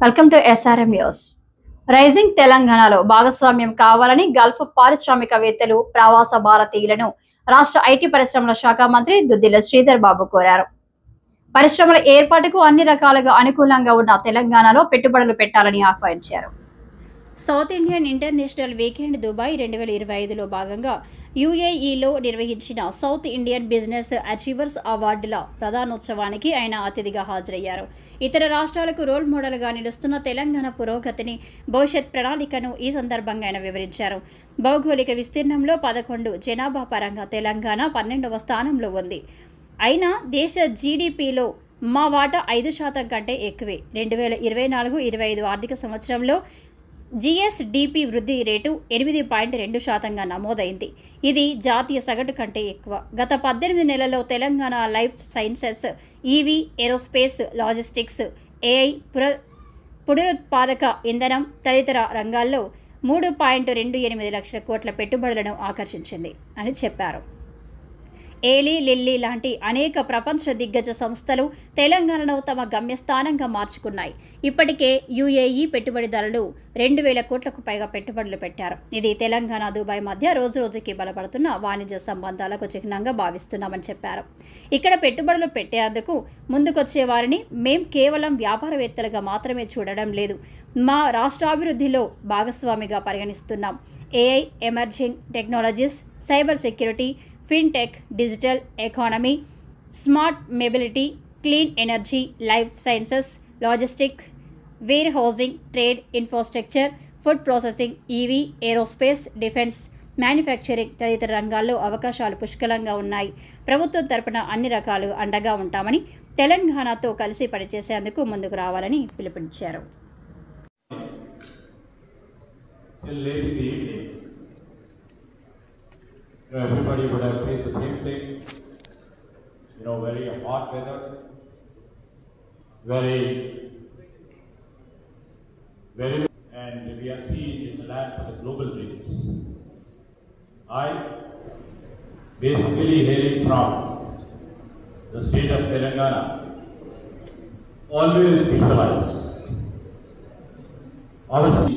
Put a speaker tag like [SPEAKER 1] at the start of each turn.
[SPEAKER 1] Welcome to SRM news. Rising తెలంగాణలో భాగస్వామ్యం కావాలని గల్ఫ్ పారిశ్రామికవేత్తలు, ప్రవాస భారతీయులను రాష్ట్ర ఐటీ పరిశ్రమల శాఖ మంత్రి దుద్దిల శ్రీధర్ బాబు కోరారు. పరిశ్రమల ఏర్పాటుకు అన్ని రకాలుగా అనుకూలంగా ఉన్న తెలంగాణలో పెట్టుబడులు పెట్టాలని ఆహ్వానించారు. South Indian International weekend Dubai 2025లో భాగంగా యుఏఈలో నిర్వహించిన సౌత్ ఇండియన్ బిజినెస్ అచీవర్స్ అవార్డుల ప్రధానోత్సవానికి ఆయన అతిథిగా హాజరయ్యారు. ఇతర రాష్ట్రాలకు రోల్ మోడల్గా నిలుస్తున్న తెలంగాణ పురోగతిని, భవిష్యత్ ప్రణాళికను ఈ సందర్భంగా ఆయన వివరించారు. భౌగోళిక విస్తీర్ణంలో 11, జనాభా పరంగా తెలంగాణ 12వ స్థానంలో ఉంది. అయినా దేశ జీడీపీలో మా వాటా 5% కంటే ఎక్కువే. 2024-25 ఆర్థిక సంవత్సరంలో జీఎస్డీపీ వృద్ధి రేటు 8.2%గా నమోదైంది. ఇది జాతీయ సగటు కంటే ఎక్కువ. గత 18 నెలల్లో Telangana life sciences, EV, aerospace, logistics, AI, పునరుత్పాదక ఇంధనం తదితర రంగాల్లో 3.28 లక్షల కోట్ల పెట్టుబడులను ఆకర్షించింది అని చెప్పారు. ఏలీ, లిల్లీ లాంటి అనేక ప్రపంచ దిగ్గజ సంస్థలు తెలంగాణను తమ గమ్యస్థానంగా మార్చుకున్నాయి. ఇప్పటికే యుఏఈ పెట్టుబడిదారులు 2,000 కోట్లకు పైగా పెట్టుబడులు పెట్టారు. ఇది తెలంగాణ, దుబాయ్ మధ్య రోజురోజుకి బలపడుతున్న వాణిజ్య సంబంధాలకు చిహ్నంగా భావిస్తున్నామని చెప్పారు. ఇక్కడ పెట్టుబడులు పెట్టేందుకు ముందుకొచ్చే వారిని మేం కేవలం వ్యాపారవేత్తలుగా మాత్రమే చూడడం లేదు, మా రాష్ట్రాభివృద్ధిలో భాగస్వామిగా పరిగణిస్తున్నాం. AI, emerging technologies, cyber security, fintech, digital economy, smart mobility, clean energy, life sciences, logistics, warehousing, trade, infrastructure, food processing, EV, aerospace, defence, manufacturing తదితర రంగాల్లో అవకాశాలు పుష్కలంగా ఉన్నాయి. ప్రభుత్వం తరపున అన్ని రకాలు అండగా ఉంటామని, తెలంగాణతో కలిసి పనిచేసేందుకు ముందుకు రావాలని పిలుపునిచ్చారు.
[SPEAKER 2] Everybody would have faced the same thing, very hot weather, very, and we are seeing is a land for the global dreams. I, basically hailing from the state of Telangana, always visualize, obviously,